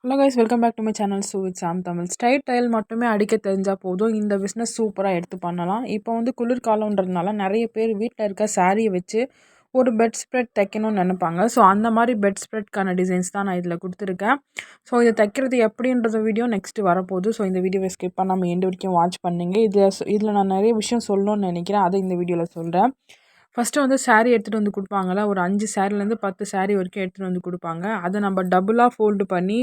Hello guys, welcome back to my channel with Sam Tamil. Straight tile மட்டுமே அடிக்க தெரிஞ்சால் போதும், இந்த பிஸ்னஸ் சூப்பராக எடுத்து பண்ணலாம். இப்போ வந்து குளிர்காலன்றதுனால நிறைய பேர் வீட்டில் இருக்க சாரியை வச்சு ஒரு பெட் ஸ்ப்ரெட் தைக்கணும்னு நினைப்பாங்க. ஸோ அந்த மாதிரி பெட் ஸ்ப்ரெட்கான டிசைன்ஸ் தான் நான் இதில் கொடுத்துருக்கேன். ஸோ இதை தைக்கிறது எப்படின்றது வீடியோ நெக்ஸ்ட்டு வரப்போகுது. ஸோ இந்த வீடியோவை ஸ்கிப் பண்ணாமல் எண்டு வரைக்கும் வாட்ச் பண்ணுங்க. இதில் நான் நிறைய விஷயம் சொல்லணும்னு நினைக்கிறேன், அதை இந்த வீடியோவில் சொல்கிறேன். ஃபஸ்ட்டு வந்து சாரீ எடுத்துகிட்டு வந்து கொடுப்பாங்களா, ஒரு 5 சாரிலேருந்து 10 சாரீ வரைக்கும் எடுத்துகிட்டு வந்து கொடுப்பாங்க. அதை நம்ம டபுளாக ஃபோல்டு பண்ணி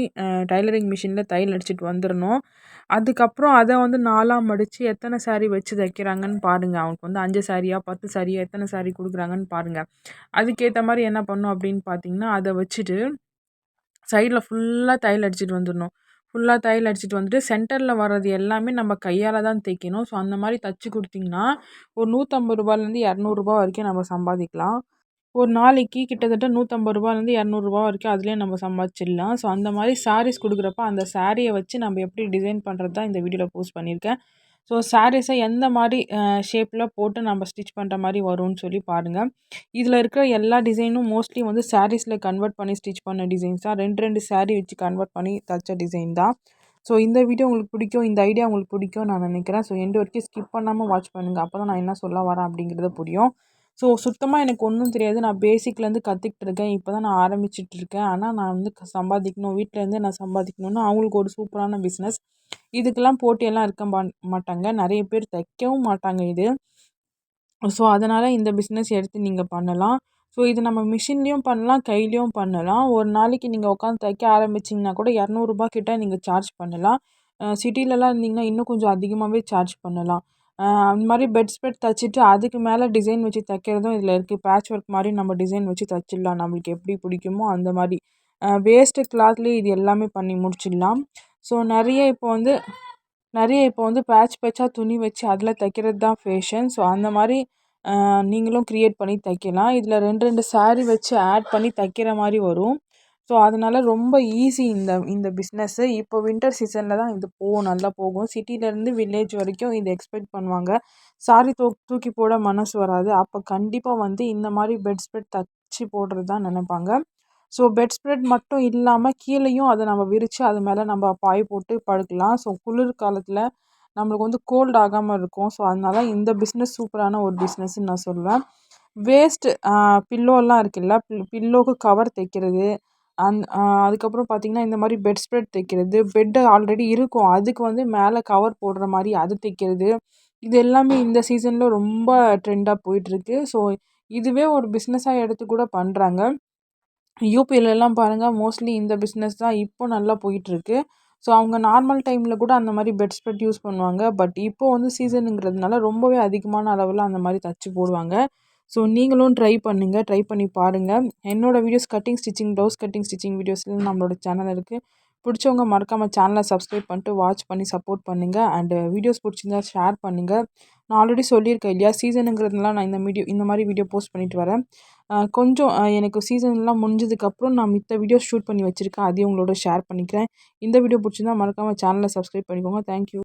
டைலரிங் மிஷினில் தையல் அடிச்சுட்டு வந்துடணும். அதுக்கப்புறம் அதை வந்து 4ஆக மடித்து எத்தனை சாரீ வச்சு தைக்கிறாங்கன்னு பாருங்கள். அவங்களுக்கு வந்து 5 சாரியா 10 சாரியா எத்தனை சாரீ கொடுக்குறாங்கன்னு பாருங்கள். அதுக்கேற்ற மாதிரி என்ன பண்ணணும் அப்படின்னு பார்த்தீங்கன்னா, அதை வச்சுட்டு சைடில் ஃபுல்லாக தையல் அடிச்சுட்டு வந்துடணும். ஃபுல்லாக தையல் அடிச்சுட்டு வந்துட்டு சென்டரில் வர்றது எல்லாமே நம்ம கையால் தான் தைக்கணும். ஸோ அந்த மாதிரி தைச்சி கொடுத்திங்கன்னா ஒரு ரூ. 150லேருந்து ரூ. 200 வரைக்கும் நம்ம சம்பாதிக்கலாம். ஒரு நாளைக்கு கிட்டத்தட்ட ரூ. 150லேருந்து ரூ. 200 வரைக்கும் அதுலேயே நம்ம சம்பாதிச்சிடலாம். ஸோ அந்த மாதிரி சாரீஸ் கொடுக்குறப்ப அந்த சாரியை வச்சு நம்ம எப்படி டிசைன் பண்ணுறது தான் இந்த வீடியோவில் போஸ்ட் பண்ணியிருக்கேன். ஸோ சாரீஸை எந்த மாதிரி ஷேப்பில் போட்டு நம்ம ஸ்டிச் பண்ணுற மாதிரி வரும்னு சொல்லி பாருங்கள். இதில் இருக்கிற எல்லா டிசைனும் மோஸ்ட்லி வந்து சாரீஸில் கன்வெர்ட் பண்ணி ஸ்டிச் பண்ண டிசைன்ஸ் தான். 2 சாரீ வச்சு கன்வெர்ட் பண்ணி தைச்ச டிசைன் தான். ஸோ இந்த வீடியோ உங்களுக்கு பிடிக்கும், இந்த ஐடியா உங்களுக்கு பிடிக்கும் நான் நினைக்கிறேன். ஸோ எண்டு வரைக்கும் ஸ்கிப் பண்ணாமல் வாட்ச் பண்ணுங்கள். அப்போ தான் நான் என்ன சொல்ல வரேன் அப்படிங்கிறது புரியும். ஸோ சுத்தமாக எனக்கு ஒன்றும் தெரியாது, நான் பேசிக்லேருந்து கற்றுக்கிட்டு இருக்கேன். இப்போ தான் நான் ஆரம்பிச்சிட்டு இருக்கேன். ஆனால் நான் வந்து சம்பாதிக்கணும், வீட்டிலேருந்தே நான் சம்பாதிக்கணும்னு அவங்களுக்கு ஒரு சூப்பரான பிஸ்னஸ். இதுக்கெல்லாம் போட்டியெல்லாம் இருக்க மாட்டாங்க, நிறைய பேர் தைக்கவும் மாட்டாங்க இது. ஸோ அதனால் இந்த பிஸ்னஸ் எடுத்து நீங்கள் பண்ணலாம். ஸோ இது நம்ம மிஷின்லேயும் பண்ணலாம், கையிலையும் பண்ணலாம். ஒரு நாளைக்கு நீங்கள் உட்காந்து தைக்க ஆரம்பிச்சிங்கன்னா கூட ரூ. 200 கிட்ட நீங்கள் சார்ஜ் பண்ணலாம். சிட்டிலலாம் இருந்தீங்கன்னா இன்னும் கொஞ்சம் அதிகமாகவே சார்ஜ் பண்ணலாம். அந்த மாதிரி பெட் ஸ்ப்ரெட் தைச்சிட்டு அதுக்கு மேலே டிசைன் வச்சு தைக்கிறதும் இதில் இருக்குது. பேட்ச் ஒர்க் மாதிரி நம்ம டிசைன் வச்சு தைச்சிடலாம், நம்மளுக்கு எப்படி பிடிக்குமோ அந்த மாதிரி. வேஸ்ட்டு கிளாத்லேயே இது எல்லாமே பண்ணி முடிச்சிடலாம். ஸோ நிறைய இப்போ வந்து பேட்ச் பேட்சாக துணி வச்சு அதில் தைக்கிறது தான் ஃபேஷன். ஸோ அந்த மாதிரி நீங்களும் க்ரியேட் பண்ணி தைக்கலாம். இதில் 2 சாரீ வச்சு ஆட் பண்ணி தைக்கிற மாதிரி வரும். ஸோ அதனால் ரொம்ப ஈஸி இந்த பிஸ்னஸ்ஸு. இப்போ வின்டர் சீசனில் தான் இது நல்லா போகும். சிட்டிலேருந்து வில்லேஜ் வரைக்கும் இது எக்ஸ்பெக்ட் பண்ணுவாங்க. சாரீ தூக்கி போட மனசு வராது. அப்போ கண்டிப்பாக வந்து இந்த மாதிரி பெட் ஸ்ப்ரெட் தைச்சி போடுறது தான் நினைப்பாங்க. ஸோ பெட் ஸ்ப்ரெட் மட்டும் இல்லாமல் கீழேயும் அதை நம்ம விரித்து அது மேலே நம்ம பாய் போட்டு படுக்கலாம். ஸோ குளிர் காலத்தில் நம்மளுக்கு வந்து கோல்ட் ஆகாமல் இருக்கும். ஸோ அதனால இந்த பிஸ்னஸ் சூப்பரான ஒரு பிஸ்னஸ்ன்னு நான் சொல்வேன். வேஸ்ட்டு பில்லோலாம் இருக்குல்ல, பில்லோவுக்கு கவர் தைக்கிறது, அதுக்கப்புறம் பார்த்திங்கன்னா இந்த மாதிரி பெட் ஸ்ப்ரெட் தைக்கிறது, பெட்டு ஆல்ரெடி இருக்கும் அதுக்கு வந்து மேலே கவர் போடுற மாதிரி அது தைக்கிறது, இது எல்லாமே இந்த சீசனில் ரொம்ப ட்ரெண்டாக போயிட்டுருக்கு. ஸோ இதுவே ஒரு பிஸ்னஸாக எடுத்து கூட பண்ணுறாங்க. யூபிலலாம் பாருங்கள், மோஸ்ட்லி இந்த பிஸ்னஸ் தான் இப்போ நல்லா போயிட்டுருக்கு. ஸோ அவங்க நார்மல் டைமில் கூட அந்த மாதிரி பெட் ஸ்ப்ரெட் யூஸ் பண்ணுவாங்க. பட் இப்போ வந்து சீசனுங்கிறதுனால ரொம்பவே அதிகமான அளவில் அந்த மாதிரி தைச்சி போடுவாங்க. ஸோ நீங்களும் ட்ரை பண்ணுங்கள், ட்ரை பண்ணி பாருங்கள். என்னோடய videos cutting stitching, blouse cutting stitching வீடியோஸ்லாம் நம்மளோட சேனல் இருக்குது. பிடிச்சவங்க மறக்காமல் சேனலை சப்ஸ்கிரைப் பண்ணிட்டு வாட்ச் பண்ணி சப்போர்ட் பண்ணுங்கள். அண்டு வீடியோஸ் பிடிச்சிருந்தா ஷேர் பண்ணுங்கள். நான் ஆல்ரெடி சொல்லியிருக்கேன் இல்லையா, சீசனுங்கிறதுனால நான் இந்த மாதிரி வீடியோ போஸ்ட் பண்ணிட்டு வரேன். கொஞ்சம் எனக்கு சீசன்லாம் முடிஞ்சதுக்கப்புறம் நான் மித்த வீடியோஸ் ஷூட் பண்ணி வச்சுருக்கேன், அதையும் உங்களோட ஷேர் பண்ணிக்கிறேன். இந்த வீடியோ பிடிச்சிருந்தா மறக்காமல் சேனலை சப்ஸ்கிரைப் பண்ணிக்கோங்க. தேங்க்யூ.